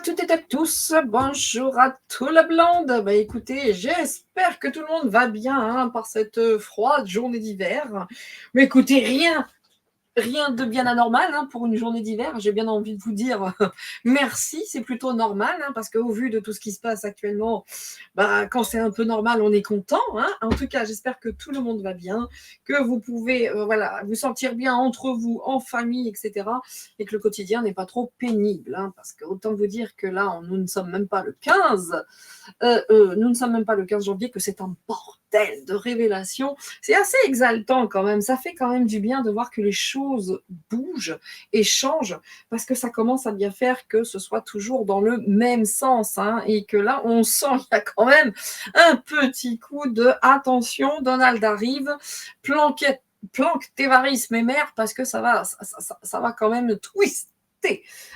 toutes et à tous, bonjour à tout la blonde. Bah écoutez, j'espère que tout le monde va bien par cette froide journée d'hiver. Mais écoutez, rien de bien anormal pour une journée d'hiver. J'ai bien envie de vous dire merci, c'est plutôt normal parce qu'au vu de tout ce qui se passe actuellement, quand c'est un peu normal, on est content. En tout cas, j'espère que tout le monde va bien, que vous pouvez vous sentir bien entre vous, en famille, etc. Et que le quotidien n'est pas trop pénible. Parce que autant vous dire que là, nous ne sommes même pas le 15. Nous ne sommes même pas le 15 janvier, que c'est un bordel de révélations. C'est assez exaltant quand même. Ça fait quand même du bien de voir que les choses bougent et changent, parce que ça commence à bien faire que ce soit toujours dans le même sens. Et que là, on sent qu'il y a quand même un petit coup de attention, Donald arrive, planque Tévaris mes mères, parce que ça va quand même twister.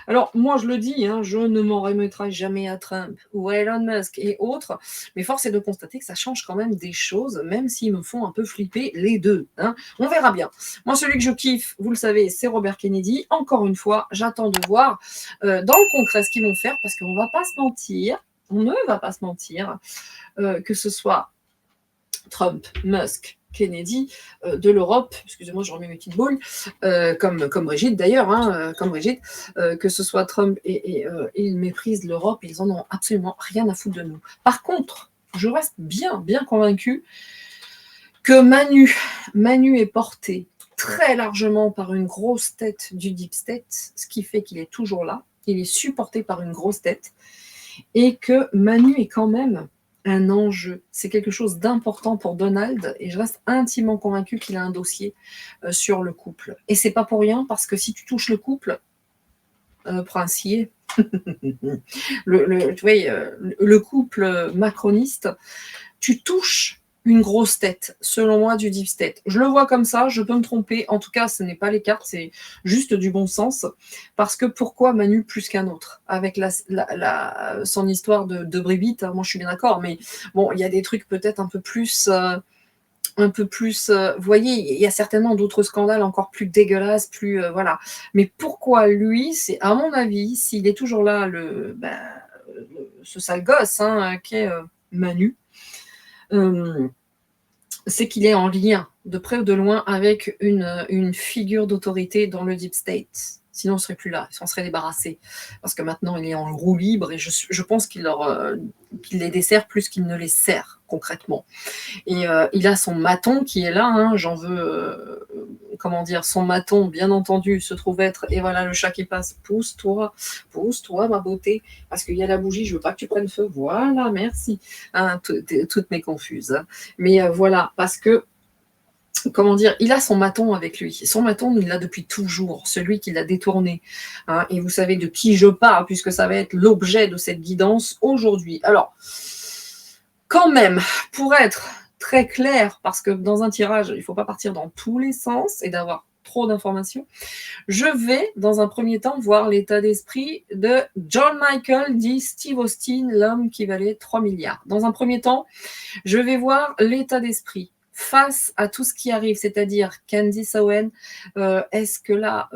Alors, moi, je le dis, je ne m'en remettrai jamais à Trump ou à Elon Musk et autres, mais force est de constater que ça change quand même des choses, même s'ils me font un peu flipper les deux. On verra bien. Moi, celui que je kiffe, vous le savez, c'est Robert Kennedy. Encore une fois, j'attends de voir dans le concret ce qu'ils vont faire, parce qu'on ne va pas se mentir, que ce soit Trump, Musk, Kennedy, de l'Europe, excusez-moi, je remets mes petites boules, comme Brigitte d'ailleurs, comme Brigitte, que ce soit Trump et ils méprisent l'Europe, ils en ont absolument rien à foutre de nous. Par contre, je reste bien convaincue que Manu est porté très largement par une grosse tête du Deep State, ce qui fait qu'il est toujours là, il est supporté par une grosse tête, et que Manu est quand même un enjeu. C'est quelque chose d'important pour Donald, et je reste intimement convaincue qu'il a un dossier sur le couple. Et c'est pas pour rien, parce que si tu touches le couple, princier, le couple macroniste, tu touches une grosse tête, selon moi, du deep state. Je le vois comme ça, je peux me tromper. En tout cas, ce n'est pas les cartes, c'est juste du bon sens. Parce que pourquoi Manu plus qu'un autre? Avec son histoire de Brigitte, moi je suis bien d'accord, mais bon, il y a des trucs peut-être un peu plus... vous voyez, il y a certainement d'autres scandales encore plus dégueulasses, voilà. Mais pourquoi lui? C'est, à mon avis, s'il est toujours là, ce sale gosse qui est Manu, c'est qu'il est en lien, de près ou de loin, avec une figure d'autorité dans le Deep State. Sinon, on ne serait plus là, il s'en serait débarrassé. Parce que maintenant, il est en roue libre, et je pense qu'il les dessert plus qu'il ne les sert, concrètement. Et il a son maton qui est là, j'en veux... son maton, bien entendu, se trouve être, et voilà le chat qui passe, pousse-toi, ma beauté, parce qu'il y a la bougie, je veux pas que tu prennes feu, voilà, merci. Toutes mes confuses. Mais voilà, parce que, il a son maton avec lui. Son maton, il l'a depuis toujours, celui qui l'a détourné. Et vous savez de qui je parle, puisque ça va être l'objet de cette guidance aujourd'hui. Alors, quand même, pour être très clair, parce que dans un tirage, il ne faut pas partir dans tous les sens et d'avoir trop d'informations, je vais, dans un premier temps, voir l'état d'esprit de John Michael, dit Steve Austin, l'homme qui valait 3 milliards. Dans un premier temps, je vais voir l'état d'esprit face à tout ce qui arrive, c'est-à-dire Candace Owen. Est-ce que là,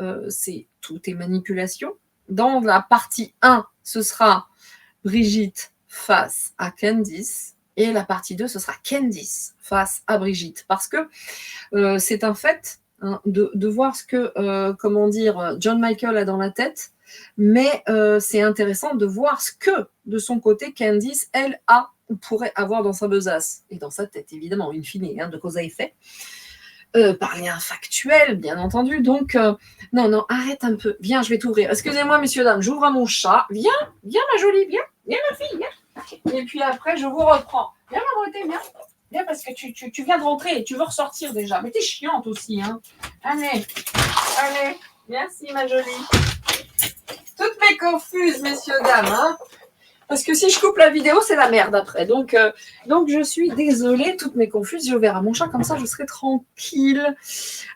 tout est manipulation? Dans la partie 1, ce sera Brigitte face à Candace. Et la partie 2, ce sera Candace face à Brigitte. Parce que c'est un fait de voir ce que, John Michael a dans la tête. Mais c'est intéressant de voir ce que, de son côté, Candace, elle, a ou pourrait avoir dans sa besace. Et dans sa tête, évidemment, in fine, de cause à effet. Par lien factuel, bien entendu. Donc, non, arrête un peu. Viens, je vais t'ouvrir. Excusez-moi, messieurs, dames, j'ouvre à mon chat. Viens, ma jolie, viens, ma fille, viens. Et puis après, je vous reprends. Viens, ma beauté, viens, parce que tu viens de rentrer et tu veux ressortir déjà. Mais t'es chiante aussi, Allez, merci, ma jolie. Toutes mes confuses, messieurs, dames, Parce que si je coupe la vidéo, c'est la merde après. Donc je suis désolée, toutes mes confuses. J'ai ouvert à mon chat, comme ça, je serai tranquille.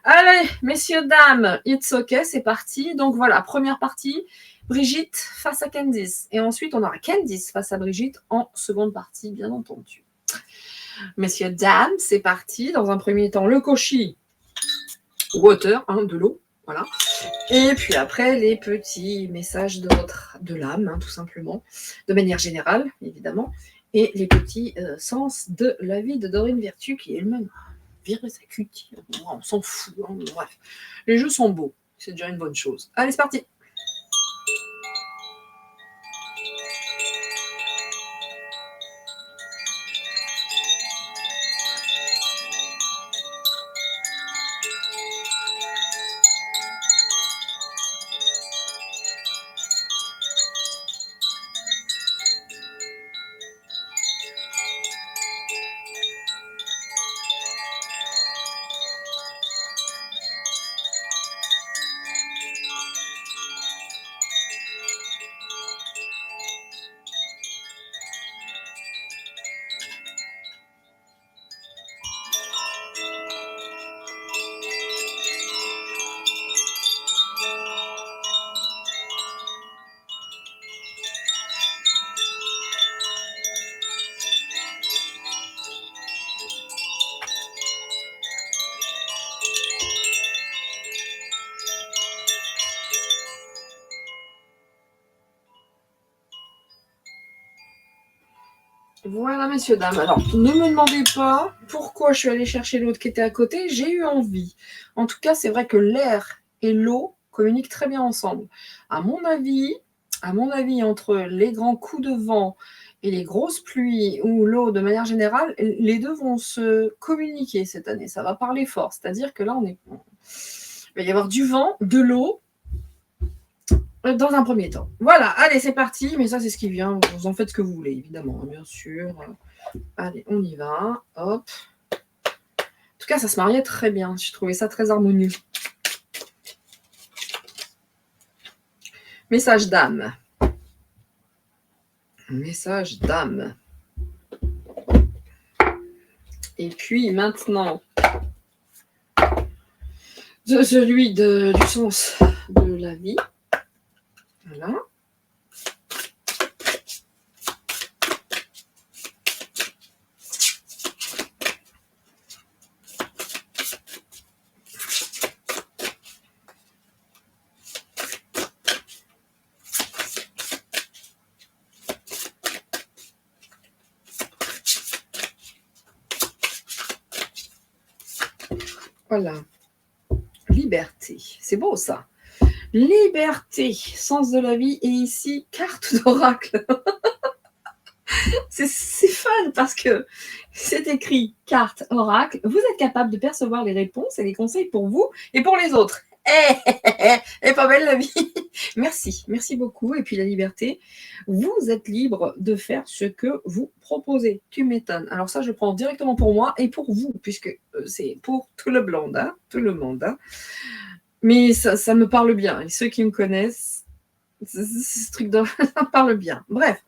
Allez, messieurs, dames, it's ok, c'est parti. Donc voilà, première partie, Brigitte face à Candace. Et ensuite, on aura Candace face à Brigitte en seconde partie, bien entendu. Messieurs, dames, c'est parti. Dans un premier temps, le koshi water, de l'eau. Voilà. Et puis après, les petits messages de l'âme, hein, tout simplement, de manière générale, évidemment, et les petits sens de la vie de Dorine Virtue, qui elle-même a viré sa cutie. On s'en fout. Hein, bref, les jeux sont beaux. C'est déjà une bonne chose. Allez, c'est parti. Voilà, messieurs, dames. Alors, ne me demandez pas pourquoi je suis allée chercher l'autre qui était à côté. J'ai eu envie. En tout cas, c'est vrai que l'air et l'eau communiquent très bien ensemble. À mon avis, entre les grands coups de vent et les grosses pluies ou l'eau de manière générale, les deux vont se communiquer cette année. Ça va parler fort. C'est-à-dire que là, il va y avoir du vent, de l'eau, dans un premier temps. Voilà, allez, c'est parti. Mais ça, c'est ce qui vient. Vous en faites ce que vous voulez, évidemment, hein, bien sûr. Allez, on y va. Hop. En tout cas, ça se mariait très bien. J'ai trouvé ça très harmonieux. Message d'âme. Message d'âme. Et puis maintenant, celui du sens de la vie. Voilà. Voilà. Liberté. C'est beau ça. Liberté, sens de la vie. Et ici, carte d'oracle. C'est fun parce que c'est écrit carte oracle. Vous êtes capable de percevoir les réponses et les conseils pour vous et pour les autres. Et pas belle la vie. Merci beaucoup. Et puis la liberté, vous êtes libre de faire ce que vous proposez. Tu m'étonnes. Alors ça, je prends directement pour moi et pour vous, puisque c'est pour tout le monde, hein, tout le monde. Hein. Mais ça me parle bien. Et ceux qui me connaissent, ce truc ça me parle bien. Bref.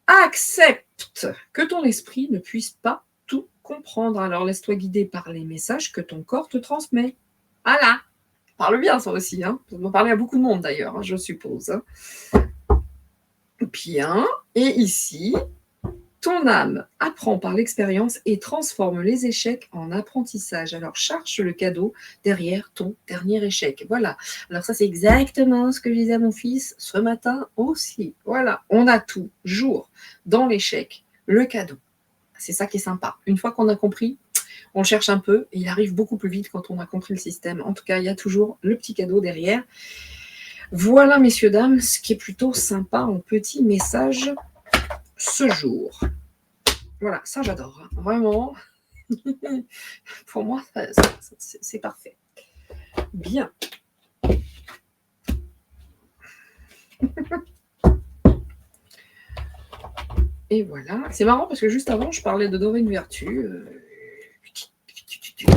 Accepte que ton esprit ne puisse pas tout comprendre. Alors laisse-toi guider par les messages que ton corps te transmet. Voilà. Parle bien ça aussi. Hein. Ça doit parler à beaucoup de monde d'ailleurs, hein, je suppose. Hein. Bien. Et ici, ton âme apprend par l'expérience et transforme les échecs en apprentissage. Alors cherche le cadeau derrière ton dernier échec. Voilà. Alors ça, c'est exactement ce que je disais à mon fils ce matin aussi. Voilà. On a toujours dans l'échec le cadeau. C'est ça qui est sympa. Une fois qu'on a compris, on le cherche un peu et il arrive beaucoup plus vite quand on a compris le système. En tout cas, il y a toujours le petit cadeau derrière. Voilà, messieurs, dames, ce qui est plutôt sympa en petit message ce jour. Voilà, ça j'adore. Hein. Vraiment, pour moi, c'est parfait. Bien. Et voilà. C'est marrant parce que juste avant, je parlais de Dorine Virtue.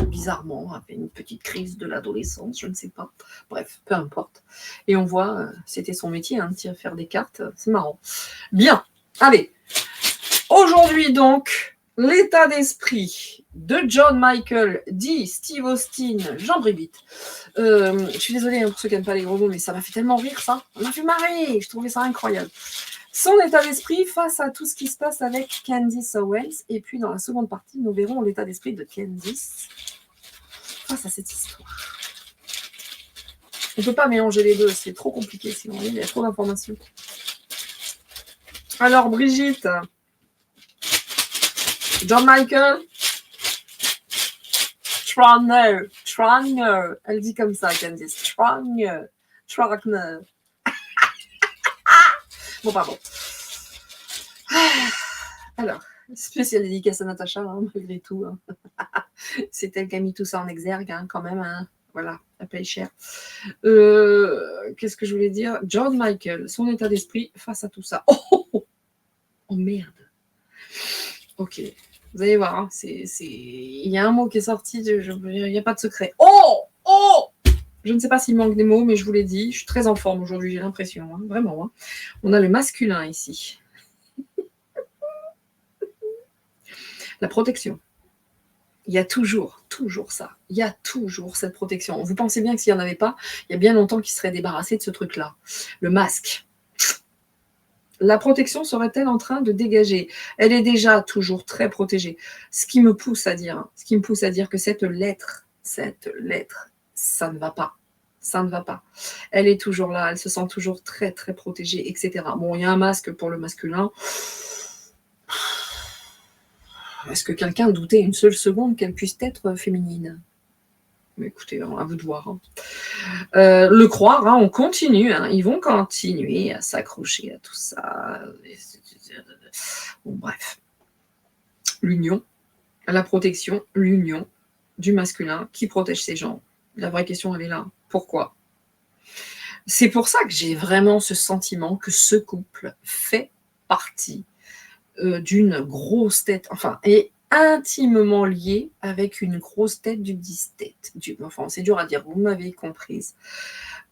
Bizarrement, avec une petite crise de l'adolescence, je ne sais pas. Bref, peu importe. Et on voit, c'était son métier, hein, de faire des cartes. C'est marrant. Bien. Allez. Aujourd'hui, donc, l'état d'esprit de John Michael, dit Steve Austin, Jean Bribit. Je suis désolée pour ceux qui n'aiment pas les gros mots, mais ça m'a fait tellement rire, ça. Ça m'a fait marrer. Je trouvais ça incroyable. Son état d'esprit face à tout ce qui se passe avec Candice Owens. Et puis, dans la seconde partie, nous verrons l'état d'esprit de Candice face à cette histoire. On ne peut pas mélanger les deux, c'est trop compliqué sinon, il y a trop d'informations. Alors, Brigitte, John Michael, Stronger, elle dit comme ça, Candice, Stronger. Bon, pardon. Alors, spécial dédicace à Natacha, hein, malgré tout. Hein. C'est elle qui a mis tout ça en exergue, hein, quand même. Hein. Voilà, elle paye cher. Qu'est-ce que je voulais dire? John Michael, son état d'esprit face à tout ça. Oh merde. Ok. Vous allez voir, hein, il y a un mot qui est sorti, il n'y a pas de secret. Oh. Je ne sais pas s'il manque des mots, mais je vous l'ai dit, je suis très en forme aujourd'hui, j'ai l'impression, hein, vraiment. Hein. On a le masculin ici. La protection. Il y a toujours ça. Il y a toujours cette protection. Vous pensez bien que s'il n'y en avait pas, il y a bien longtemps qu'il serait débarrassé de ce truc-là. Le masque. La protection serait-elle en train de dégager? Elle est déjà toujours très protégée. Ce qui me pousse à dire que cette lettre, ça ne va pas. Ça ne va pas. Elle est toujours là, elle se sent toujours très, très protégée, etc. Bon, il y a un masque pour le masculin. Est-ce que quelqu'un doutait une seule seconde qu'elle puisse être féminine? Mais écoutez, à vous de voir. Hein. Le croire, hein, on continue. Hein, ils vont continuer à s'accrocher à tout ça. Bon, bref. L'union, la protection, l'union du masculin qui protège ses gens. La vraie question, elle est là. Pourquoi? C'est pour ça que j'ai vraiment ce sentiment que ce couple fait partie d'une grosse tête, enfin, est intimement lié avec une grosse tête du distate. Enfin, c'est dur à dire, vous m'avez comprise.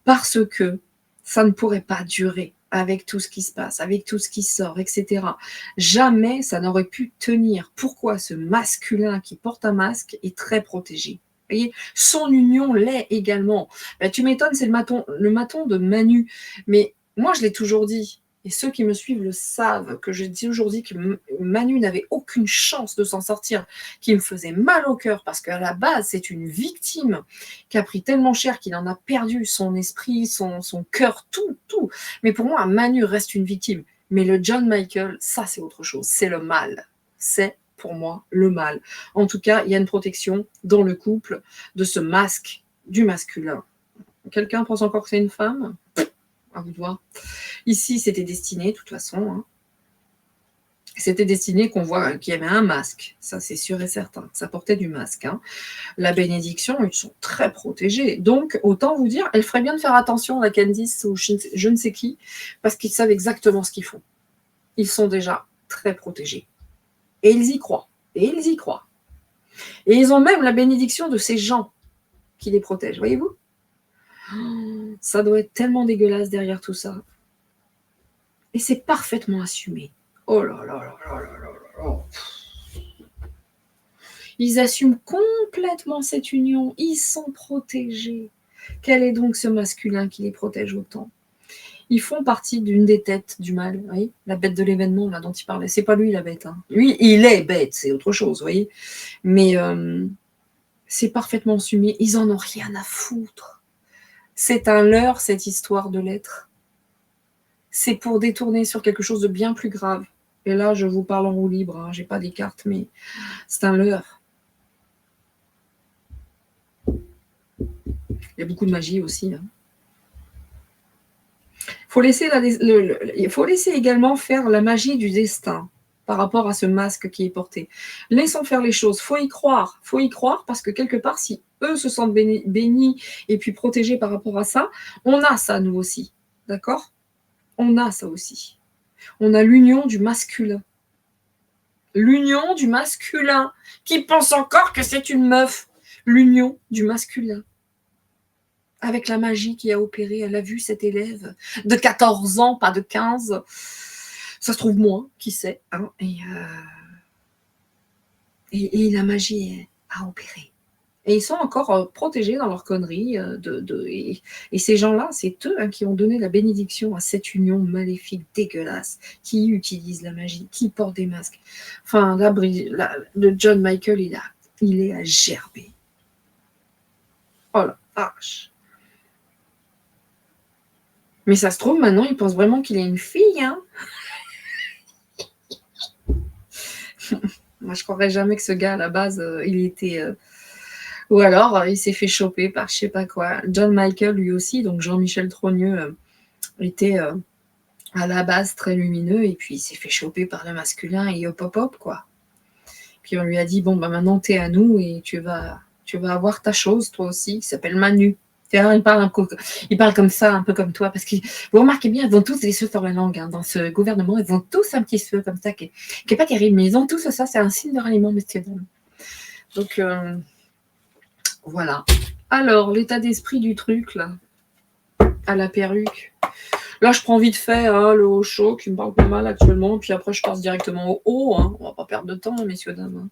Parce que ça ne pourrait pas durer avec tout ce qui se passe, avec tout ce qui sort, etc. Jamais ça n'aurait pu tenir. Pourquoi ce masculin qui porte un masque est très protégé? Vous voyez, son union l'est également. Ben, tu m'étonnes, c'est le maton de Manu. Mais moi, je l'ai toujours dit. Et ceux qui me suivent le savent, que j'ai toujours dit que Manu n'avait aucune chance de s'en sortir, qui me faisait mal au cœur, parce qu'à la base, c'est une victime qui a pris tellement cher qu'il en a perdu son esprit, son cœur, tout. Mais pour moi, Manu reste une victime. Mais le John Michael, ça, c'est autre chose. C'est le mal. C'est, pour moi, le mal. En tout cas, il y a une protection dans le couple de ce masque du masculin. Quelqu'un pense encore que c'est une femme? À vous de voir. Ici, c'était destiné, de toute façon. Hein. C'était destiné qu'on voit qu'il y avait un masque. Ça, c'est sûr et certain. Ça portait du masque. Hein. La bénédiction, ils sont très protégés. Donc, autant vous dire, elle ferait bien de faire attention à Candice ou je ne sais qui, parce qu'ils savent exactement ce qu'ils font. Ils sont déjà très protégés. Et ils y croient. Et ils ont même la bénédiction de ces gens qui les protègent. Voyez-vous? Ça doit être tellement dégueulasse derrière tout ça. Et c'est parfaitement assumé. Oh là là là là là là là. Ils assument complètement cette union. Ils sont protégés. Quel est donc ce masculin qui les protège autant? Ils font partie d'une des têtes du mal. Vous voyez, la bête de l'événement là dont il parlait. C'est pas lui la bête. Hein. Lui, il est bête. C'est autre chose. Vous voyez. Mais c'est parfaitement assumé. Ils en ont rien à foutre. C'est un leurre, cette histoire de l'être. C'est pour détourner sur quelque chose de bien plus grave. Et là, je vous parle en roue libre, hein, j'ai pas des cartes, mais c'est un leurre. Il y a beaucoup de magie aussi. Hein. Il faut laisser également faire la magie du destin par rapport à ce masque qui est porté. Laissons faire les choses. Faut y croire parce que quelque part, si eux se sentent bénis et puis protégés par rapport à ça, on a ça nous aussi. D'accord? On a ça aussi. On a l'union du masculin. L'union du masculin. Qui pense encore que c'est une meuf? L'union du masculin. Avec la magie qui a opéré, elle a vu cet élève de 14 ans, pas de 15. Ça se trouve moins, qui sait. Hein, et la magie a opéré. Et ils sont encore protégés dans leur connerie. Et ces gens-là, c'est eux hein, qui ont donné la bénédiction à cette union maléfique, dégueulasse, qui utilise la magie, qui porte des masques. Enfin, là, le John Michael, il est à gerber. Oh la vache. Mais ça se trouve, maintenant, il pense vraiment qu'il est une fille, hein. Moi, je croirais jamais que ce gars, à la base, il était... Ou alors, il s'est fait choper par je sais pas quoi. John Michael, lui aussi, donc Jean-Michel Trogneux, était à la base très lumineux, et puis il s'est fait choper par le masculin, et hop, hop, hop, quoi. Puis on lui a dit, bon, bah maintenant, t'es à nous, et tu vas avoir ta chose, toi aussi, qui s'appelle Manu. Il parle comme ça, un peu comme toi, parce que vous remarquez bien, ils ont tous des cheveux sur la langue, hein, dans ce gouvernement, ils ont tous un petit cheveu comme ça, qui est pas terrible, mais ils ont tous ça, c'est un signe de ralliement, messieurs, dames. Donc, voilà. Alors, l'état d'esprit du truc, là, à la perruque. Là, je prends vite fait le haut chaud, qui me parle pas mal actuellement, puis après, je passe directement au haut, hein. On va pas perdre de temps, messieurs, dames.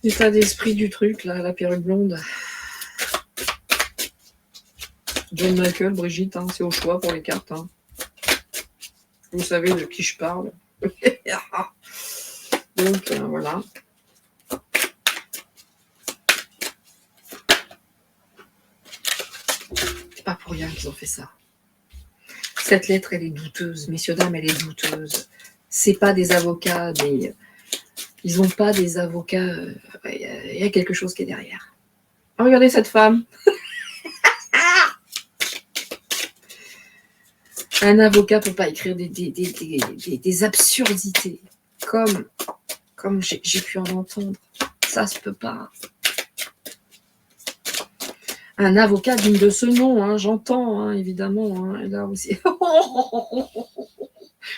L'état d'esprit du truc, là, la perruque blonde. John Michael, Brigitte, hein, c'est au choix pour les cartes. Hein. Vous savez de qui je parle. Donc, voilà. C'est pas pour rien qu'ils ont fait ça. Cette lettre, elle est douteuse. Messieurs, dames, elle est douteuse. C'est pas des avocats, ils n'ont pas des avocats. Il y a quelque chose qui est derrière. Regardez cette femme. Un avocat peut pas écrire des absurdités comme j'ai pu en entendre. Ça se peut pas. Un avocat digne de ce nom, hein, j'entends, hein, évidemment. Hein, et là aussi.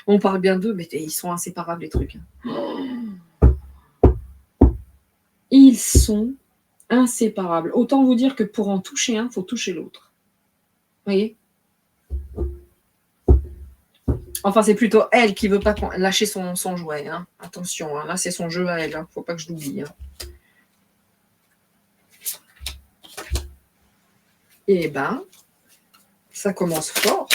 On parle bien d'eux, mais ils sont inséparables, les trucs. Ils sont inséparables. Autant vous dire que pour en toucher un, il faut toucher l'autre. Vous voyez ? Enfin, c'est plutôt elle qui veut pas lâcher son jouet. Hein. Attention, hein, là, c'est son jeu à elle. Hein. Faut pas que je l'oublie. Hein. Et ben, ça commence fort.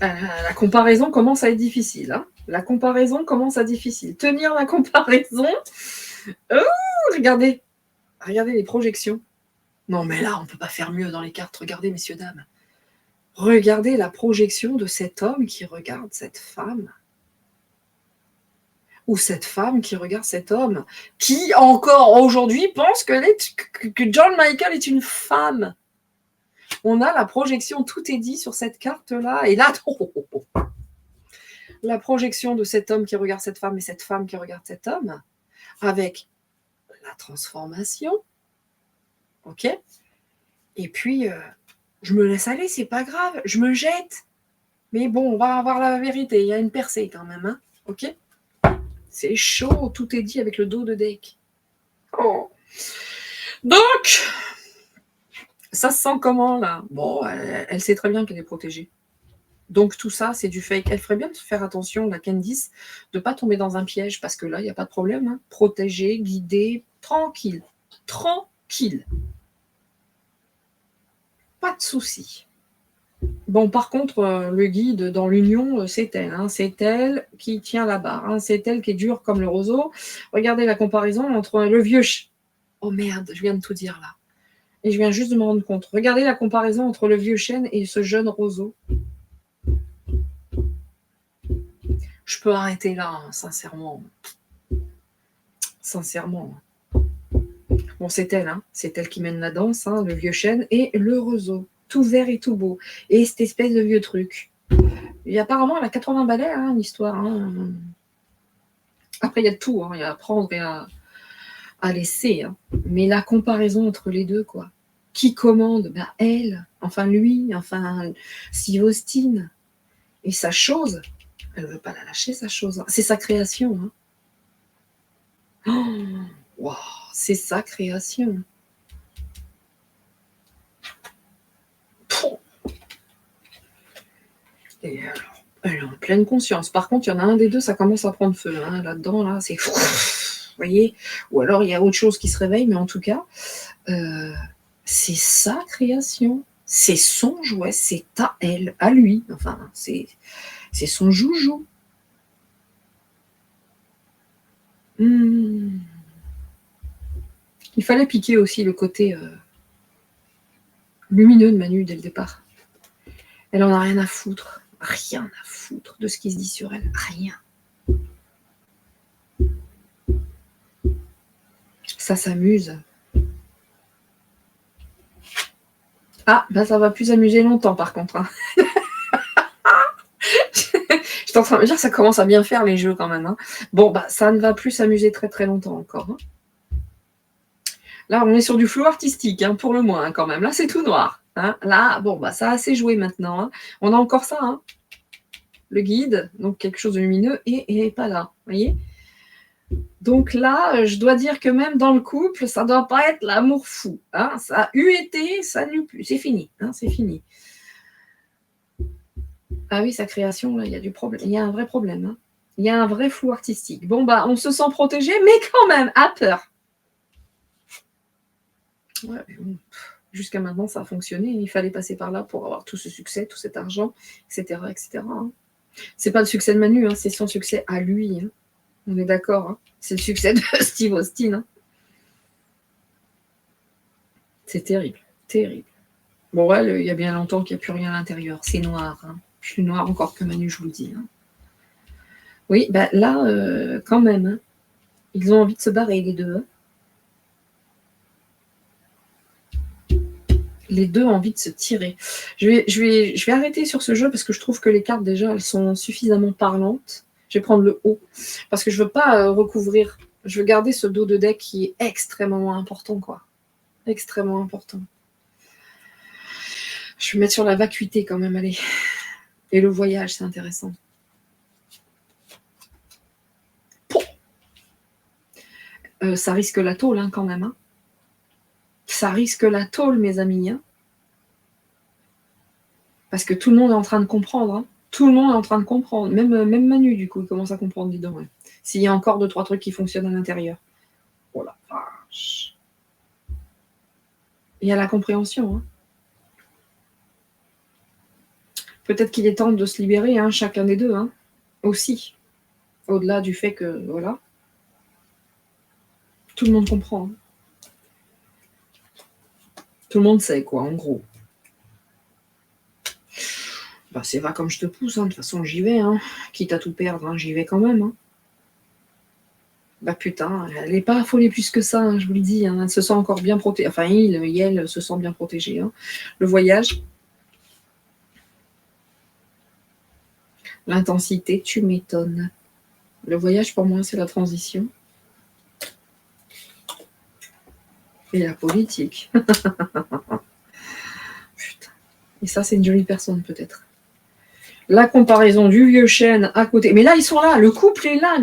La comparaison commence à être difficile. Hein. La comparaison commence à être difficile. Tenir la comparaison. Regardez les projections. Non, mais là, on peut pas faire mieux dans les cartes. Regardez, messieurs, dames. Regardez la projection de cet homme qui regarde cette femme. Ou cette femme qui regarde cet homme, qui encore aujourd'hui pense que John Michael est une femme. On a la projection, tout est dit sur cette carte-là, et là, la projection de cet homme qui regarde cette femme et cette femme qui regarde cet homme, avec la transformation, ok ? Et puis, je me laisse aller, c'est pas grave, je me jette. Mais bon, on va avoir la vérité, il y a une percée quand même, hein, ok ? C'est chaud, tout est dit avec le dos de deck. Oh. Donc, ça se sent comment, là ? Bon, elle sait très bien qu'elle est protégée. Donc, tout ça, c'est du fake. Elle ferait bien de faire attention, la Candice, de ne pas tomber dans un piège, parce que là, il n'y a pas de problème. Hein. Protégée, guidée, tranquille. Tranquille. Pas de souci. Bon, par contre, le guide dans l'union, c'est elle. Hein. C'est elle qui tient la barre. Hein. C'est elle qui est dure comme le roseau. Regardez la comparaison entre le vieux... Oh merde, je viens de tout dire, là. Et je viens juste de me rendre compte. Regardez la comparaison entre le vieux chêne et ce jeune roseau. Je peux arrêter là, hein, sincèrement. Sincèrement. Bon, c'est elle, hein. C'est elle qui mène la danse, hein, le vieux chêne et le roseau. Tout vert et tout beau. Et cette espèce de vieux truc. Et apparemment, elle a 80 balais, hein, l'histoire. Hein. Après, il y a de tout. Hein. Il y a à prendre et à laisser. Hein. Mais la comparaison entre les deux, quoi. Qui commande ? Ben, elle. Enfin, lui. Enfin, Steve Austin. Et sa chose, elle ne veut pas la lâcher, sa chose. C'est sa création. Hein. Oh, wow, c'est sa création. Et alors, elle est en pleine conscience. Par contre, il y en a un des deux, ça commence à prendre feu. Hein. Là-dedans, là, c'est... Vous voyez ? Ou alors, il y a autre chose qui se réveille, mais en tout cas, c'est sa création. C'est son jouet, c'est à elle, à lui. Enfin, c'est son joujou. Il fallait piquer aussi le côté lumineux de Manu dès le départ. Elle en a rien à foutre. Rien à foutre de ce qui se dit sur elle. Rien. Ça s'amuse. Ah, bah ça va plus s'amuser longtemps par contre. Hein. J'étais en train de me dire que ça commence à bien faire les jeux quand même. Hein. Bon, bah ça ne va plus s'amuser très très longtemps encore. Hein. Là, on est sur du flou artistique, hein, pour le moins hein, quand même. Là, c'est tout noir. Hein. Là, bon, bah ça a assez joué maintenant. Hein. On a encore ça, hein. Le guide, donc quelque chose de lumineux, et pas là. Vous voyez ? Donc là, je dois dire que même dans le couple, ça ne doit pas être l'amour fou. Hein. Ça a eu été, ça n'eut plus. C'est fini. Hein, c'est fini. Ah oui, sa création, là, il y a du problème. Il y a un vrai problème. Hein. Il y a un vrai flou artistique. Bon, bah, on se sent protégé, mais quand même, à peur. Ouais, jusqu'à maintenant, ça a fonctionné. Il fallait passer par là pour avoir tout ce succès, tout cet argent, etc. etc. Hein. C'est pas le succès de Manu, hein, c'est son succès à lui. Hein. On est d'accord. Hein. C'est le succès de Steve Austin. Hein. C'est terrible, terrible. Bon, ouais, il y a bien longtemps qu'il n'y a plus rien à l'intérieur. C'est noir. Hein. Plus noir encore que Manu, je vous le dis. Hein. Oui, bah là, quand même. Hein. Ils ont envie de se barrer, les deux. Hein. Les deux ont envie de se tirer. Je vais arrêter sur ce jeu parce que je trouve que les cartes, déjà, elles sont suffisamment parlantes. Je vais prendre le haut parce que je ne veux pas recouvrir. Je veux garder ce dos de deck qui est extrêmement important, quoi. Extrêmement important. Je vais mettre sur la vacuité quand même, allez. Et le voyage, c'est intéressant. Ça risque la tôle, hein, quand même. Hein. Ça risque la tôle, mes amis. Hein. Parce que tout le monde est en train de comprendre. Hein. Tout le monde est en train de comprendre. Même Manu, du coup, il commence à comprendre, dis donc. Ouais. S'il y a encore 2-3 trucs qui fonctionnent à l'intérieur. Oh la vache. Il y a la compréhension. Hein. Peut-être qu'il est temps de se libérer, hein, chacun des deux. Hein. Aussi. Au-delà du fait que, voilà. Tout le monde comprend. Hein. Tout le monde sait, quoi, en gros. Bah, c'est va comme je te pousse, hein. De toute façon, j'y vais. Hein. Quitte à tout perdre, hein, j'y vais quand même. Hein. Bah putain, elle n'est pas affolée plus que ça, hein, je vous le dis. Hein. Elle se sent encore bien protégée. Enfin, elle se sent bien protégée. Hein. Le voyage. L'intensité, tu m'étonnes. Le voyage, pour moi, c'est la transition. Et la politique. Putain. Et ça, c'est une jolie personne, peut-être. La comparaison du vieux chêne à côté. Mais là, ils sont là. Le couple est là.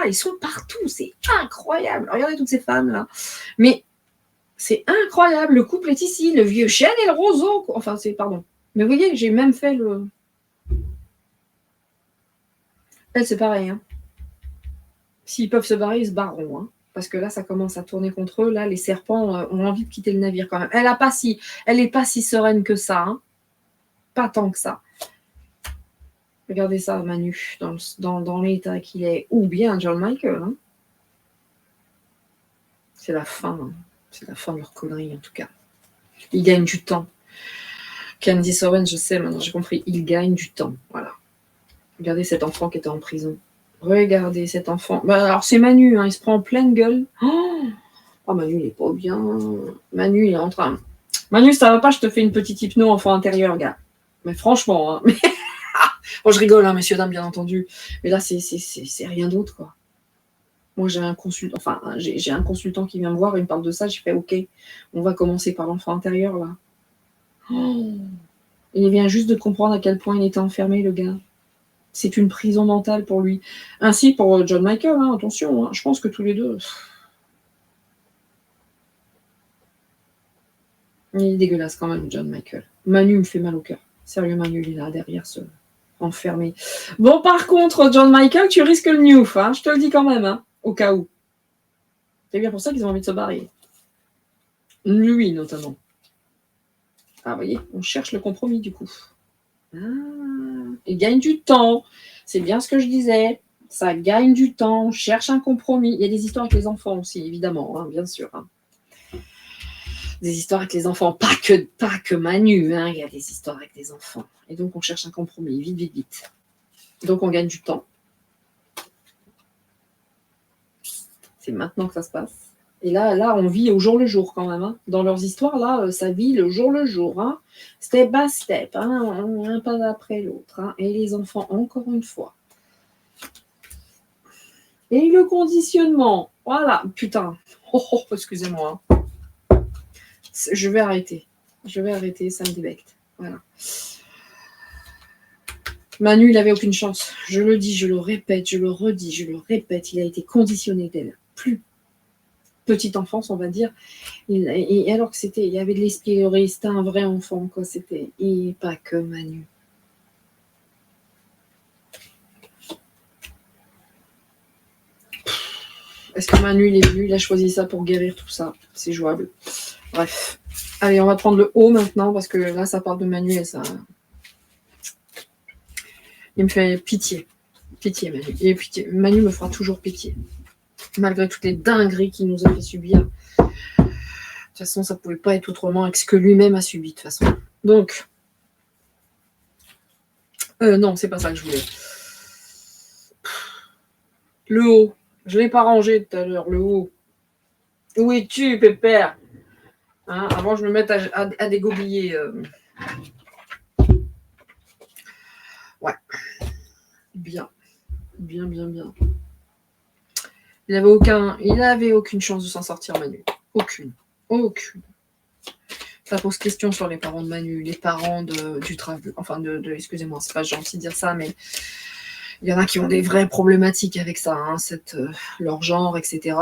Ils sont partout. C'est incroyable. Regardez toutes ces femmes-là. Mais c'est incroyable. Le couple est ici. Le vieux chêne et le roseau. Enfin, pardon. Mais vous voyez, j'ai même fait le... Elle, c'est pareil. Hein. S'ils peuvent se barrer, ils se barreront. Hein. Parce que là, ça commence à tourner contre eux. Là, les serpents ont envie de quitter le navire quand même. Elle n'est pas si sereine que ça. Hein. Pas tant que ça. Regardez ça, Manu, dans l'état qu'il est. Ou bien John Michael. Hein. C'est la fin. Hein. C'est la fin de leur connerie, en tout cas. Ils gagnent du temps. Candice Owens, je sais, maintenant j'ai compris. Ils gagnent du temps. Voilà. Regardez cet enfant qui était en prison. Regardez cet enfant. Bah, alors, c'est Manu, hein, il se prend en pleine gueule. Oh, Manu, il est pas bien. Manu, il est en train. Manu, ça va pas, je te fais une petite hypno enfant intérieur, gars. Mais franchement, hein. Bon, je rigole, hein, messieurs, dames, bien entendu. Mais là, c'est rien d'autre, quoi. Moi, j'ai un consultant, j'ai un consultant qui vient me voir, il me parle de ça, j'ai fait OK, on va commencer par l'enfant intérieur, là. Oh. Il vient juste de comprendre à quel point il était enfermé, le gars. C'est une prison mentale pour lui. Ainsi pour John Michael, hein, attention, hein, je pense que tous les deux... Il est dégueulasse quand même, John Michael. Manu me fait mal au cœur. Sérieux, Manu, il est là, derrière ce... enfermé. Bon, par contre, John Michael, tu risques le newf, hein, je te le dis quand même, hein, au cas où. C'est bien pour ça qu'ils ont envie de se barrer. Lui, notamment. Ah, vous voyez, on cherche le compromis, du coup. Ah, il gagne du temps. C'est bien ce que je disais. Ça gagne du temps. On cherche un compromis. Il y a des histoires avec les enfants aussi, évidemment, hein, bien sûr. Hein. Des histoires avec les enfants, pas que Manu, hein, il y a des histoires avec les enfants. Et donc on cherche un compromis, vite, vite, vite. Donc on gagne du temps. C'est maintenant que ça se passe. Et là, on vit au jour le jour quand même. Hein. Dans leurs histoires, là, ça vit le jour le jour. Hein. Step by step, hein, un pas après l'autre. Hein. Et les enfants, encore une fois. Et le conditionnement. Voilà, putain. Oh, excusez-moi. Je vais arrêter, ça me débecte. Voilà. Manu, il n'avait aucune chance. Je le dis, je le répète, je le redis, je le répète. Il a été conditionné dès la plus petite enfance, on va dire. Et alors que il y avait de l'esprit, c'était un vrai enfant, quoi. Et pas que Manu. Est-ce que Manu, il est venu, il a choisi ça pour guérir tout ça? C'est jouable. Bref. Allez, on va prendre le haut maintenant, parce que là, ça parle de Manu et ça... Il me fait pitié. Pitié, Manu. Et pitié. Manu me fera toujours pitié. Malgré toutes les dingueries qu'il nous a fait subir. De toute façon, ça ne pouvait pas être autrement avec ce que lui-même a subi, de toute façon. Donc... non, c'est pas ça que je voulais. Le haut. Je ne l'ai pas rangé tout à l'heure, le haut. Où es-tu, Pépère, hein, avant que je me mette à dégobiller. Ouais. Bien. Bien. Il avait aucune chance de s'en sortir, Manu. Aucune. Ça pose question sur les parents de Manu, les parents du travail. Enfin, excusez-moi, c'est pas gentil de dire ça, mais il y en a qui ont des vraies problématiques avec ça, hein, leur genre, etc.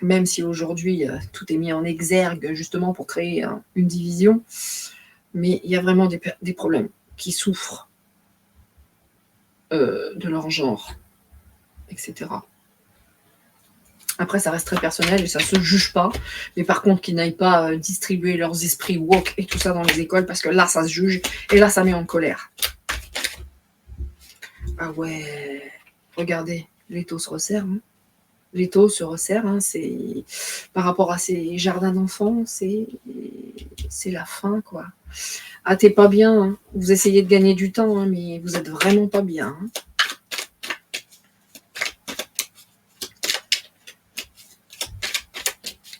Même si aujourd'hui, tout est mis en exergue justement pour créer une division. Mais il y a vraiment des problèmes qui souffrent de leur genre, etc. Après, ça reste très personnel et ça ne se juge pas. Mais par contre, qu'ils n'aillent pas distribuer leurs esprits woke et tout ça dans les écoles, parce que là, ça se juge et là, ça met en colère. Ah ouais, regardez, l'étau se resserre. Hein. L'étau se resserre, hein, c'est par rapport à ces jardins d'enfants, c'est la fin, quoi. Ah, t'es pas bien, hein. Vous essayez de gagner du temps, hein, mais vous êtes vraiment pas bien. Hein.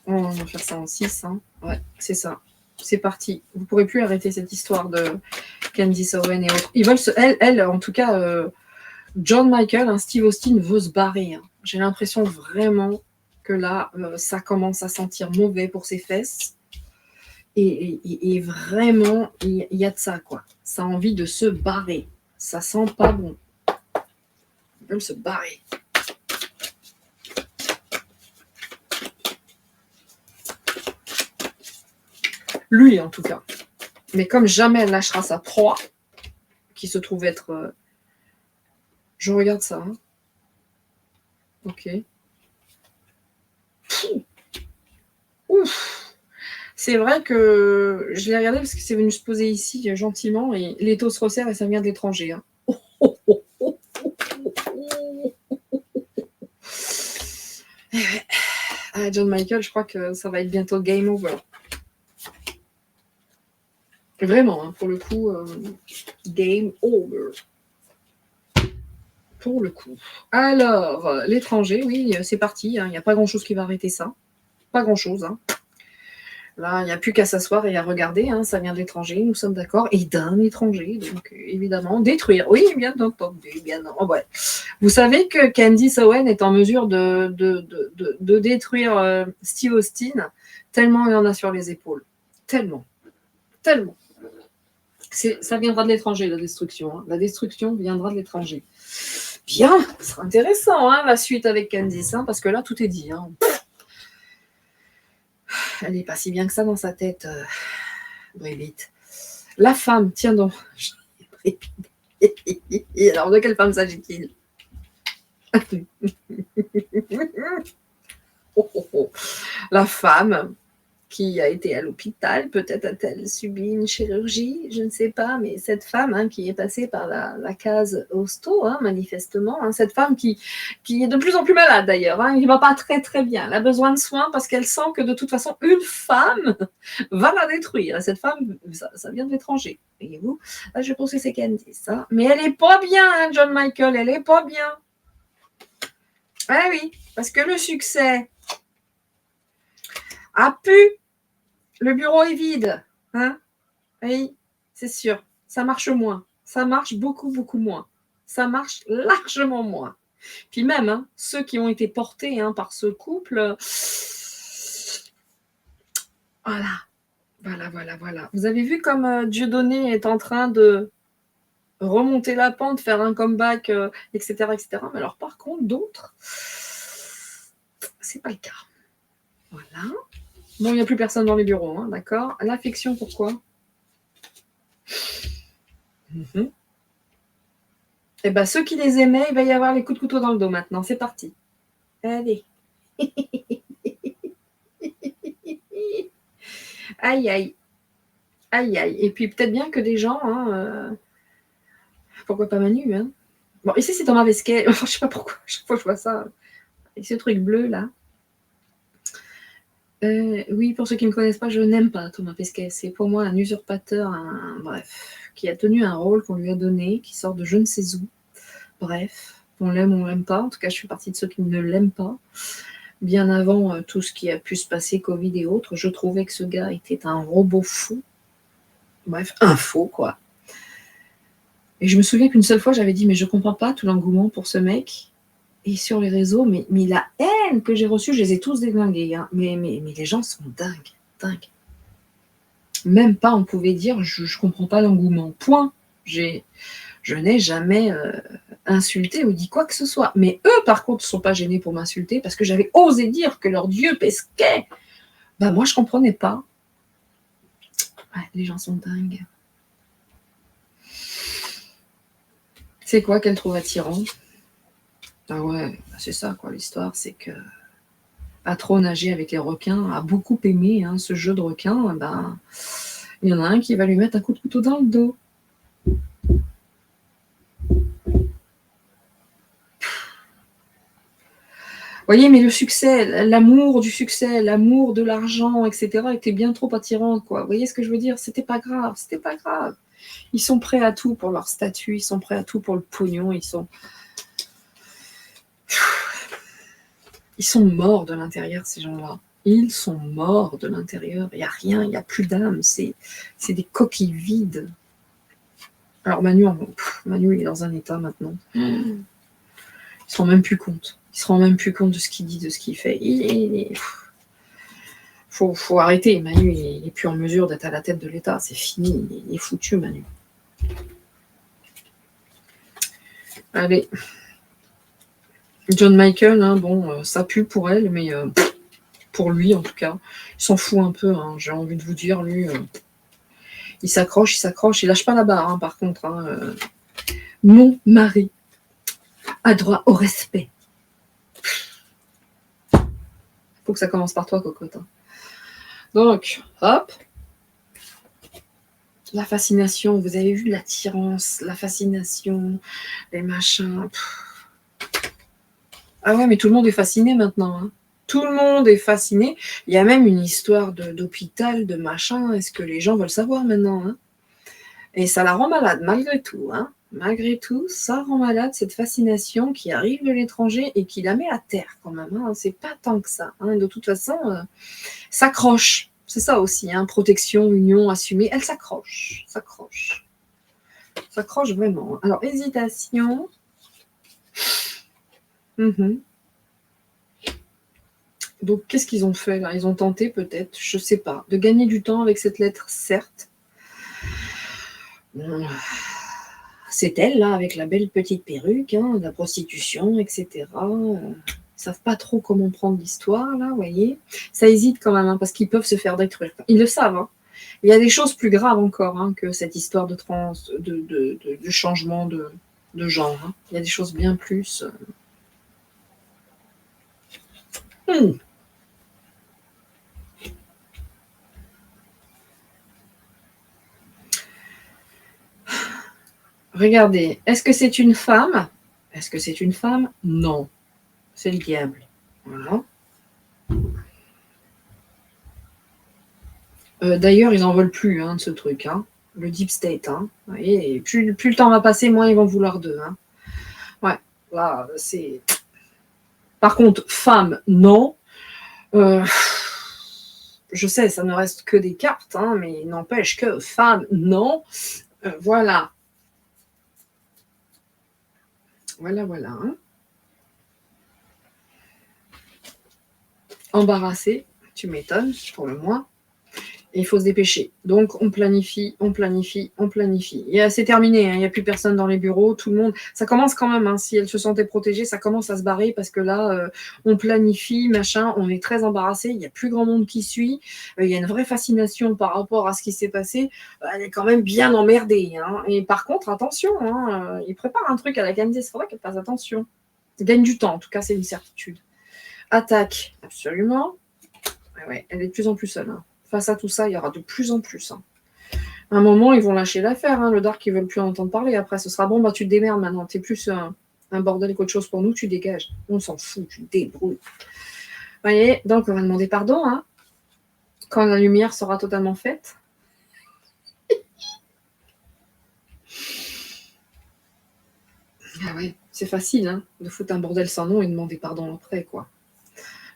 On va faire ça en 6. Hein. Ouais, c'est ça. C'est parti. Vous ne pourrez plus arrêter cette histoire de Candice Owen et autres. Ils veulent elle, en tout cas, John Michael, hein, Steve Austin veut se barrer. Hein. J'ai l'impression vraiment que là, ça commence à sentir mauvais pour ses fesses. Et vraiment, il y a de ça, quoi. Ça a envie de se barrer. Ça sent pas bon. Ils veulent se barrer. Lui, en tout cas. Mais comme jamais elle lâchera sa proie, qui se trouve être... Je regarde ça. Hein. Ok. Ouf. C'est vrai que je l'ai regardé parce que c'est venu se poser ici gentiment et l'étau se resserre et ça vient de l'étranger. Hein. Ah, John Michael, je crois que ça va être bientôt game over. Vraiment, hein, pour le coup, game over. Pour le coup. Alors, l'étranger, oui, c'est parti. Il n'y a pas grand-chose qui va arrêter ça. Pas grand-chose. Hein. Là, il n'y a plus qu'à s'asseoir et à regarder. Hein, ça vient de l'étranger, nous sommes d'accord. Et d'un étranger, donc évidemment, détruire. Oui, bien entendu. Ouais. Vous savez que Candice Owen est en mesure de détruire Steve Austin tellement il en a sur les épaules. Tellement. Ça viendra de l'étranger, la destruction. Hein. La destruction viendra de l'étranger. Bien, ce sera intéressant, hein, la suite avec Candice, hein, parce que là, tout est dit. Hein. Elle n'est pas si bien que ça dans sa tête, Brigitte. La femme, tiens donc. Alors, de quelle femme s'agit-il? La femme qui a été à l'hôpital. Peut-être a-t-elle subi une chirurgie, je ne sais pas, mais cette femme qui est passée par la case hosto, manifestement, cette femme qui est de plus en plus malade d'ailleurs, qui ne va pas très très bien. Elle a besoin de soins parce qu'elle sent que de toute façon, une femme va la détruire. Et cette femme, ça vient de l'étranger, voyez-vous. Là, je pense que c'est Candice. Mais elle n'est pas bien, John Michael, elle n'est pas bien. Ah oui, parce que le succès a pu. Le bureau est vide. Oui, c'est sûr. Ça marche moins. Ça marche beaucoup, beaucoup moins. Ça marche largement moins. Puis même, ceux qui ont été portés par ce couple, voilà. Vous avez vu comme Dieudonné est en train de remonter la pente, faire un comeback, etc., etc. Mais alors, par contre, d'autres, c'est pas le cas. Voilà. Bon, il n'y a plus personne dans les bureaux, d'accord. L'affection, pourquoi Eh bien, ceux qui les aimaient, il va y avoir les coups de couteau dans le dos maintenant. C'est parti. Allez. Aïe, aïe. Aïe, aïe. Et puis, peut-être bien que des gens... pourquoi pas Manu Bon, ici, c'est Thomas Pesquet. Enfin, je sais pas pourquoi. Chaque fois que je vois ça. Et ce truc bleu, là. Oui, pour ceux qui ne me connaissent pas, je n'aime pas Thomas Pesquet. C'est pour moi un usurpateur, bref, qui a tenu un rôle qu'on lui a donné, qui sort de je ne sais où. Bref, on l'aime ou on l'aime pas. En tout cas, je fais partie de ceux qui ne l'aiment pas. Bien avant tout ce qui a pu se passer, Covid et autres, je trouvais que ce gars était un robot fou. Bref, un faux, quoi. Et je me souviens qu'une seule fois, j'avais dit, mais je comprends pas tout l'engouement pour ce mec. Et sur les réseaux, mais la haine que j'ai reçue, je les ai tous déglingués. Mais les gens sont dingues. Même pas, on pouvait dire, je comprends pas l'engouement. Point. Je n'ai jamais insulté ou dit quoi que ce soit. Mais eux, par contre, ne sont pas gênés pour m'insulter parce que j'avais osé dire que leur dieu Pesquet. Moi, je comprenais pas. Ouais, les gens sont dingues. C'est quoi qu'elle trouve attirant? Ah ouais, c'est ça, quoi. L'histoire, c'est que a trop nagé avec les requins, a beaucoup aimé ce jeu de requins. Il y en a un qui va lui mettre un coup de couteau dans le dos. Vous voyez, mais le succès, l'amour du succès, l'amour de l'argent, etc., était bien trop attirant, quoi. Vous voyez ce que je veux dire? C'était pas grave. Ils sont prêts à tout pour leur statut, ils sont prêts à tout pour le pognon, ils sont morts de l'intérieur, ces gens-là. Ils sont morts de l'intérieur. Il n'y a rien, il n'y a plus d'âme. C'est des coquilles vides. Alors Manu, il est dans un état maintenant. Il se rend même plus compte. Il se rend même plus compte de ce qu'il dit, de ce qu'il fait. Faut arrêter. Manu, il n'est plus en mesure d'être à la tête de l'État. C'est fini. Il est foutu, Manu. Allez. John Michael, ça pue pour elle, mais pour lui, en tout cas, il s'en fout un peu. J'ai envie de vous dire, lui, il s'accroche, il lâche pas la barre, par contre. Mon mari a droit au respect. Faut que ça commence par toi, cocotte. Donc, hop. La fascination, vous avez vu l'attirance, la fascination, les machins. Ah ouais, mais tout le monde est fasciné maintenant. Tout le monde est fasciné. Il y a même une histoire d'hôpital, de machin. Est-ce que les gens veulent savoir maintenant Et ça la rend malade, malgré tout. Malgré tout, ça rend malade, cette fascination qui arrive de l'étranger et qui la met à terre quand même. C'est pas tant que ça. De toute façon, s'accroche. C'est ça aussi, protection, union, assumée. Elle s'accroche. S'accroche vraiment. Alors, hésitation. Donc, qu'est-ce qu'ils ont fait là? Ils ont tenté peut-être, je sais pas, de gagner du temps avec cette lettre, certes. C'est elle, là, avec la belle petite perruque, la prostitution, etc. Ils savent pas trop comment prendre l'histoire, là, vous voyez. Ça hésite quand même, parce qu'ils peuvent se faire détruire. Ils le savent, Il y a des choses plus graves encore que cette histoire de changement de genre. Il y a des choses bien plus... Regardez, est-ce que c'est une femme? Est-ce que c'est une femme? Non, c'est le diable. Voilà. D'ailleurs, ils n'en veulent plus de ce truc, le deep state. Vous voyez, plus le temps va passer, moins ils vont vouloir d'eux. Ouais, là, c'est... Par contre, femme, non. Je sais, ça ne reste que des cartes, mais il n'empêche que femme, non. Voilà. Voilà. Embarrassé, tu m'étonnes, pour le moins. Et il faut se dépêcher. Donc, on planifie. Et c'est terminé, il n'y a plus personne dans les bureaux, tout le monde... Ça commence quand même, si elle se sentait protégée, ça commence à se barrer parce que là, on planifie, machin, on est très embarrassé, il n'y a plus grand monde qui suit, il y a une vraie fascination par rapport à ce qui s'est passé, elle est quand même bien emmerdée. Et par contre, attention, il prépare un truc à la Candice, il faudrait qu'elle fasse attention. Elle gagne du temps, en tout cas, c'est une certitude. Attaque, absolument. Ouais, elle est de plus en plus seule. Face à tout ça, il y aura de plus en plus. À un moment, ils vont lâcher l'affaire. Le Dark, ils veulent plus en entendre parler. Après, ce sera bon, tu te démerdes maintenant. T'es plus un bordel qu'autre chose pour nous, tu dégages. On s'en fout, tu te débrouilles. Vous voyez, donc on va demander pardon quand la lumière sera totalement faite. Ah ouais, c'est facile de foutre un bordel sans nom et demander pardon après, quoi.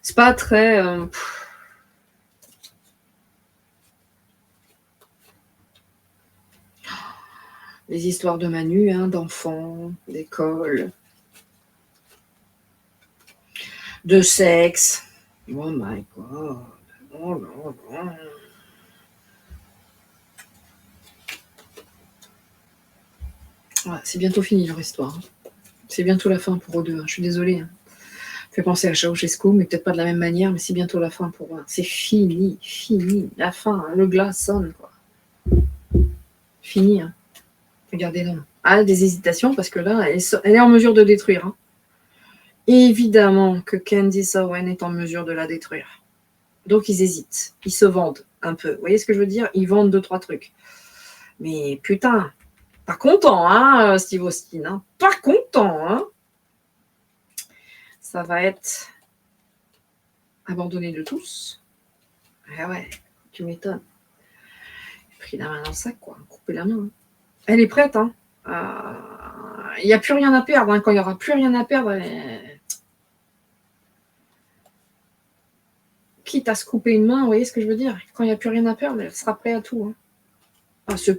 C'est pas très... Les histoires de Manu, d'enfants, d'école, de sexe. Oh my God. Oh là là. Ouais, c'est bientôt fini leur histoire. C'est bientôt la fin pour eux deux. Je suis désolée. Ça fait penser à Ceausescu, mais peut-être pas de la même manière, mais c'est bientôt la fin pour eux. C'est fini. La fin, le glas sonne, quoi. Fini. Regardez donc. Des hésitations, parce que là, elle est en mesure de détruire. Évidemment que Candice Owen est en mesure de la détruire. Donc, ils hésitent. Ils se vendent un peu. Vous voyez ce que je veux dire? Ils vendent 2-3 trucs. Mais putain, pas content, Steve Austin. Pas content, Ça va être abandonné de tous. Ah ouais, tu m'étonnes. J'ai pris la main dans le sac, quoi. Couper la main. Elle est prête, il n'y a plus rien à perdre. Quand il n'y aura plus rien à perdre, quitte à se couper une main, vous voyez ce que je veux dire? Quand il n'y a plus rien à perdre, elle sera prête à tout. Ce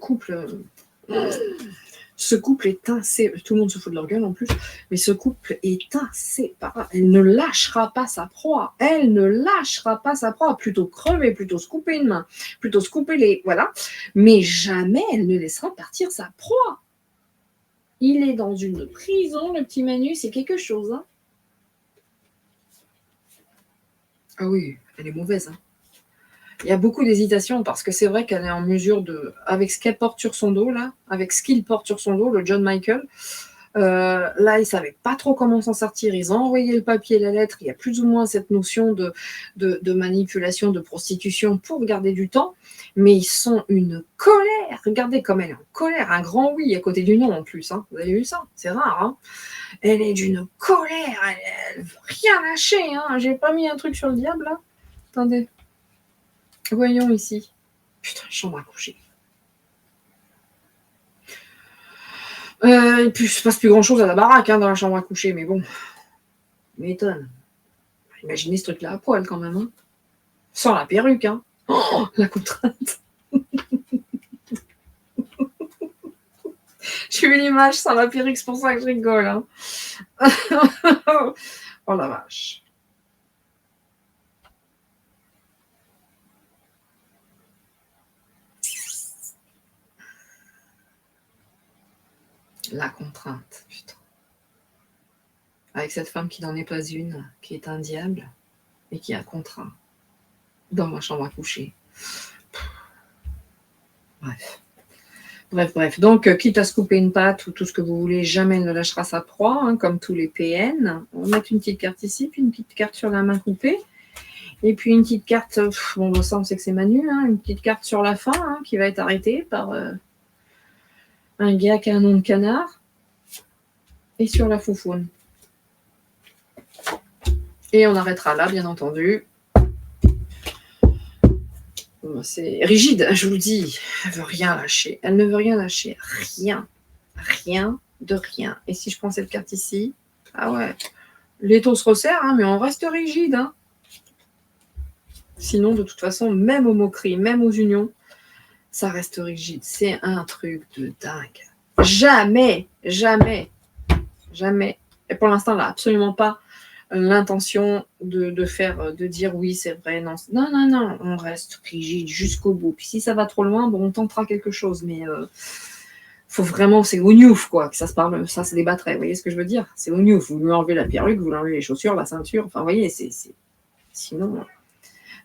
couple est inséparable. Tout le monde se fout de leur gueule en plus, mais ce couple est inséparable. Elle ne lâchera pas sa proie. Plutôt crever, plutôt se couper une main, plutôt se couper les... Voilà. Mais jamais elle ne laissera partir sa proie. Il est dans une prison, le petit Manu, c'est quelque chose. Ah oui, elle est mauvaise. Il y a beaucoup d'hésitation parce que c'est vrai qu'elle est en mesure de, avec ce qu'elle porte sur son dos, là, avec ce qu'il porte sur son dos, le John Michael, là, ils ne savaient pas trop comment s'en sortir. Ils ont envoyé le papier et la lettre. Il y a plus ou moins cette notion de manipulation, de prostitution pour garder du temps. Mais ils sont une colère. Regardez comme elle est en colère. Un grand oui à côté du non en plus. Vous avez vu ça? C'est rare. Elle est d'une colère. Elle ne veut rien lâcher. J'ai pas mis un truc sur le diable, là. Attendez. Voyons ici. Putain, chambre à coucher. Et puis, il se passe plus grand-chose à la baraque, dans la chambre à coucher, mais bon. M'étonne. Imaginez ce truc-là à poil, quand même. Sans la perruque, Oh, la contrainte. J'ai vu l'image sans la perruque, c'est pour ça que je rigole. Oh la vache. La contrainte, putain. Avec cette femme qui n'en est pas une, qui est un diable, et qui a contraint dans ma chambre à coucher. Bref. Donc, quitte à se couper une patte ou tout ce que vous voulez, jamais elle ne lâchera sa proie, comme tous les PN. On va mettre une petite carte ici, puis une petite carte sur la main coupée. Et puis une petite carte, ça on sait que c'est Manu, une petite carte sur la fin, qui va être arrêtée par un gars qui a un nom de canard, et sur la foufoune. Et on arrêtera là, bien entendu. C'est rigide, je vous le dis. Elle veut rien lâcher. Elle ne veut rien lâcher. Rien. Rien de rien. Et si je prends cette carte ici, ah ouais, l'étau se resserre, hein, mais on reste rigide. Hein. Sinon, de toute façon, même aux moqueries, même aux unions, ça reste rigide. C'est un truc de dingue. Jamais, jamais, jamais. Et pour l'instant, là, absolument pas l'intention de dire oui, c'est vrai, non. Non, non, non, on reste rigide jusqu'au bout. Puis si ça va trop loin, bon, on tentera quelque chose, mais faut vraiment, c'est au newf, quoi, que ça se parle, ça se débattrait, vous voyez ce que je veux dire? C'est au newf, vous lui enlevez la perruque, vous lui enlevez les chaussures, la ceinture, enfin, vous voyez, sinon...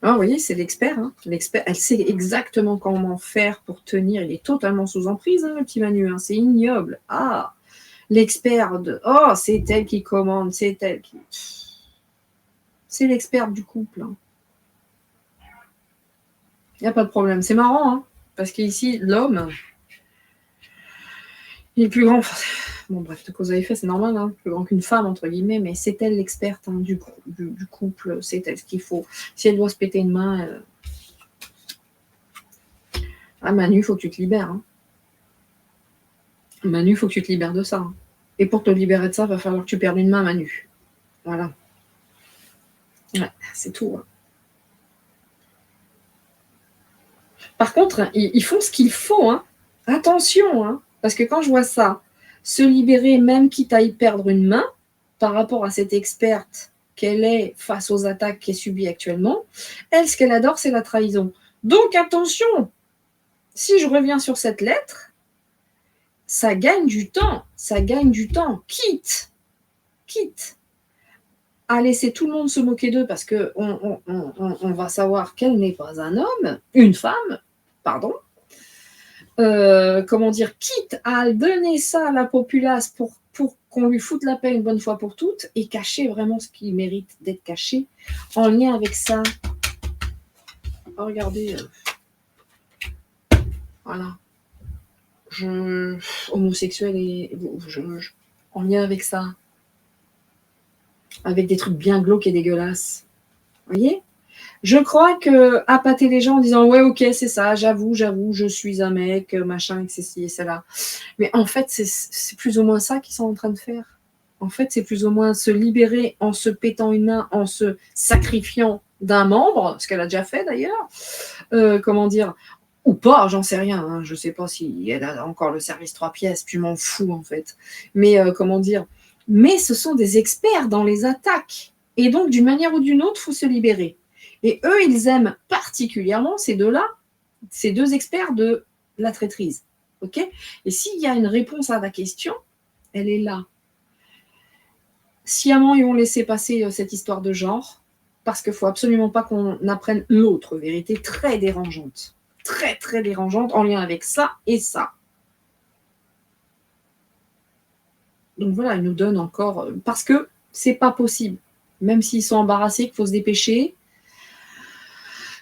Alors, vous voyez, c'est l'expert, hein. L'expert, elle sait exactement comment faire pour tenir, il est totalement sous emprise, hein, le petit Manu, hein. C'est ignoble. Ah, l'expert de... Oh, c'est elle qui commande, c'est elle qui... C'est l'expert du couple. Hein. Il n'y a pas de problème. C'est marrant, hein, parce qu'ici, l'homme, il est plus grand. Bon, bref, de cause à effet, c'est normal, hein, plus grand qu'une femme, entre guillemets, mais c'est elle l'experte hein, du couple, c'est elle ce qu'il faut. Si elle doit se péter une main... Ah, Manu, il faut que tu te libères. Hein. Manu, il faut que tu te libères de ça. Hein. Et pour te libérer de ça, il va falloir que tu perdes une main, Manu. Voilà. Ouais, c'est tout. Hein. Par contre, ils font ce qu'il faut. Hein. Attention, hein, parce que quand je vois ça, se libérer même quitte à y perdre une main, par rapport à cette experte qu'elle est face aux attaques qu'elle subit actuellement, elle, ce qu'elle adore, c'est la trahison. Donc, attention, si je reviens sur cette lettre, ça gagne du temps, quitte à laisser tout le monde se moquer d'eux parce qu'on va savoir qu'elle n'est pas un homme, une femme, pardon, comment dire, quitte à donner ça à la populace pour qu'on lui foute la paix une bonne fois pour toutes et cacher vraiment ce qui mérite d'être caché en lien avec ça. Oh, regardez, voilà. Homosexuel et en lien avec ça. Avec des trucs bien glauques et dégueulasses. Vous voyez ? Je crois que appâter les gens en disant ouais, ok, c'est ça, j'avoue, je suis un mec, machin, et c'est ci et c'est là. Mais en fait, c'est plus ou moins ça qu'ils sont en train de faire. En fait, c'est plus ou moins se libérer en se pétant une main, en se sacrifiant d'un membre, ce qu'elle a déjà fait d'ailleurs. Comment dire ? Ou pas, j'en sais rien. Hein, je sais pas si elle a encore le service 3 pièces, puis je m'en fous en fait. Mais comment dire ? Mais ce sont des experts dans les attaques. Et donc, d'une manière ou d'une autre, il faut se libérer. Et eux, ils aiment particulièrement ces deux-là, ces deux experts de la traîtrise. Okay ? Et s'il y a une réponse à la question, elle est là. Sciemment, ils vont laisser passer cette histoire de genre, parce qu'il ne faut absolument pas qu'on apprenne l'autre vérité très dérangeante. Très, très dérangeante en lien avec ça et ça. Donc voilà, ils nous donnent encore... Parce que c'est pas possible. Même s'ils sont embarrassés, qu'il faut se dépêcher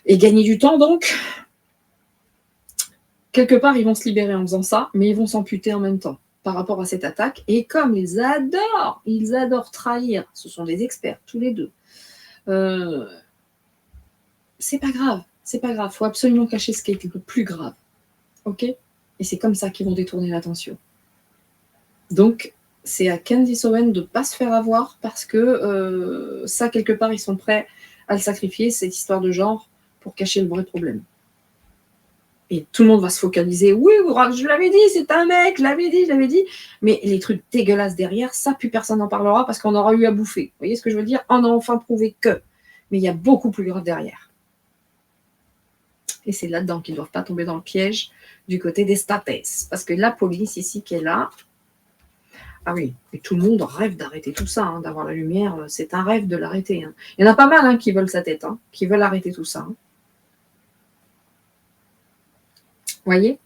et gagner du temps, donc... Quelque part, ils vont se libérer en faisant ça, mais ils vont s'amputer en même temps par rapport à cette attaque. Et comme ils adorent trahir, ce sont des experts, tous les deux. C'est pas grave. Il faut absolument cacher ce qui est le plus grave. Ok ? Et c'est comme ça qu'ils vont détourner l'attention. Donc, c'est à Candice Owen de ne pas se faire avoir parce que ça, quelque part, ils sont prêts à le sacrifier, cette histoire de genre, pour cacher le vrai problème. Et tout le monde va se focaliser. Oui, je l'avais dit, c'est un mec, je l'avais dit. Mais les trucs dégueulasses derrière, ça, plus personne n'en parlera parce qu'on aura eu à bouffer. Vous voyez ce que je veux dire ? On a enfin prouvé que. Mais il y a beaucoup plus grave derrière. Et c'est là-dedans qu'ils ne doivent pas tomber dans le piège du côté des states. Parce que la police ici qui est là, ah oui, et tout le monde rêve d'arrêter tout ça, hein, d'avoir la lumière, c'est un rêve de l'arrêter. Hein. Il y en a pas mal hein, qui veulent sa tête, hein, qui veulent arrêter tout ça. Hein. Voyez ?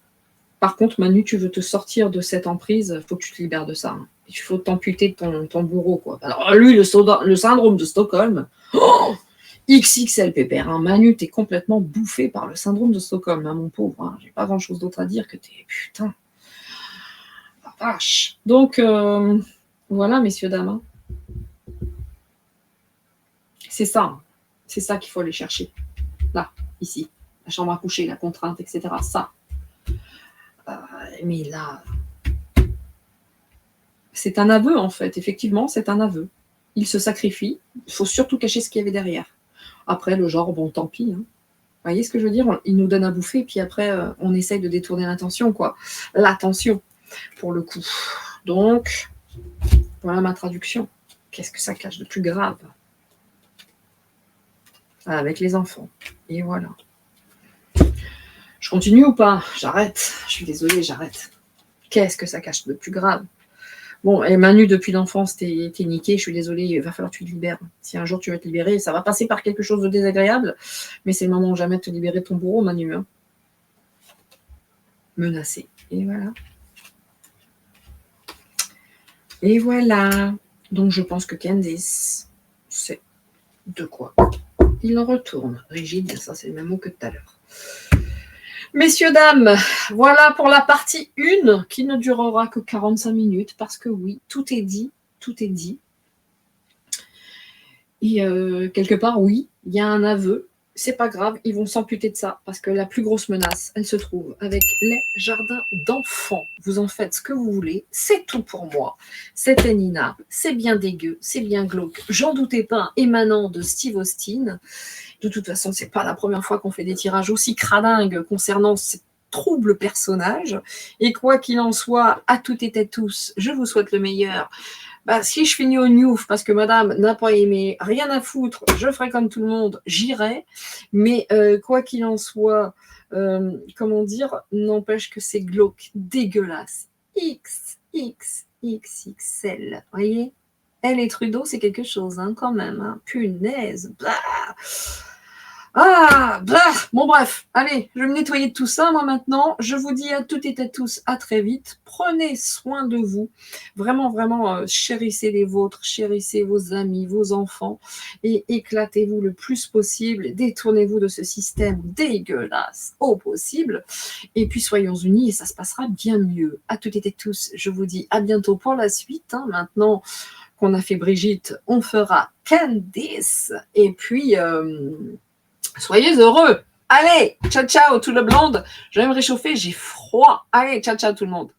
Par contre, Manu, tu veux te sortir de cette emprise, il faut que tu te libères de ça. Hein. Il faut t'amputer de ton bourreau. Quoi. Alors lui, le syndrome de Stockholm, XXL pépère. Hein. Manu, t'es complètement bouffé par le syndrome de Stockholm, hein, mon pauvre. Hein. J'ai pas grand-chose d'autre à dire que t'es... Putain. vache. Donc, voilà, messieurs, dames. Hein. C'est ça. Hein. C'est ça qu'il faut aller chercher. Là, ici. La chambre à coucher, la contrainte, etc. Ça. Mais là, c'est un aveu, en fait. Effectivement, c'est un aveu. Il se sacrifie. Il faut surtout cacher ce qu'il y avait derrière. Après, le genre, bon, tant pis. Hein. Vous voyez ce que je veux dire? Il nous donne à bouffer, puis après, on essaye de détourner l'attention, quoi. L'attention, pour le coup. Donc, voilà ma traduction. Qu'est-ce que ça cache de plus grave? Avec les enfants. Et voilà. Je continue ou pas? J'arrête. Je suis désolée, j'arrête. Qu'est-ce que ça cache de plus grave? Bon, et Manu, depuis l'enfance, t'es niqué, je suis désolée, il va falloir que tu te libères. Si un jour tu veux te libérer, ça va passer par quelque chose de désagréable, mais c'est le moment jamais de te libérer de ton bourreau, Manu. Hein. Menacé. Et voilà. Et voilà. Donc je pense que Candice, c'est de quoi il en retourne. Rigide, ça c'est le même mot que tout à l'heure. Messieurs, dames, voilà pour la partie 1 qui ne durera que 45 minutes parce que oui, tout est dit, tout est dit. Et quelque part, oui, il y a un aveu, c'est pas grave, ils vont s'amputer de ça parce que la plus grosse menace, elle se trouve avec les jardins d'enfants. Vous en faites ce que vous voulez, c'est tout pour moi. C'était Nina, c'est bien dégueu, c'est bien glauque, j'en doutais pas, émanant de Steve Austin. De toute façon, c'est pas la première fois qu'on fait des tirages aussi cradingues concernant ces troubles personnages. Et quoi qu'il en soit, à toutes et à tous, je vous souhaite le meilleur. Bah, si je finis au Newf parce que madame n'a pas aimé, rien à foutre, je ferai comme tout le monde, j'irai. Mais quoi qu'il en soit, comment dire, n'empêche que c'est glauque, dégueulasse. XXXXL, voyez? Elle et Trudeau, c'est quelque chose, hein, quand même. Hein. Punaise. Bah. Ah, bah. Bon bref, allez, je vais me nettoyer de tout ça, moi maintenant. Je vous dis à toutes et à tous, à très vite. Prenez soin de vous. Vraiment, vraiment, chérissez les vôtres, chérissez vos amis, vos enfants et éclatez-vous le plus possible. Détournez-vous de ce système dégueulasse au possible. Et puis soyons unis et ça se passera bien mieux. À toutes et à tous, je vous dis à bientôt pour la suite. Hein. Maintenant qu'on a fait Brigitte, on fera Candice. Et puis, soyez heureux. Allez, ciao, ciao, tout le blonde. Je vais me réchauffer, j'ai froid. Allez, ciao, ciao, tout le monde.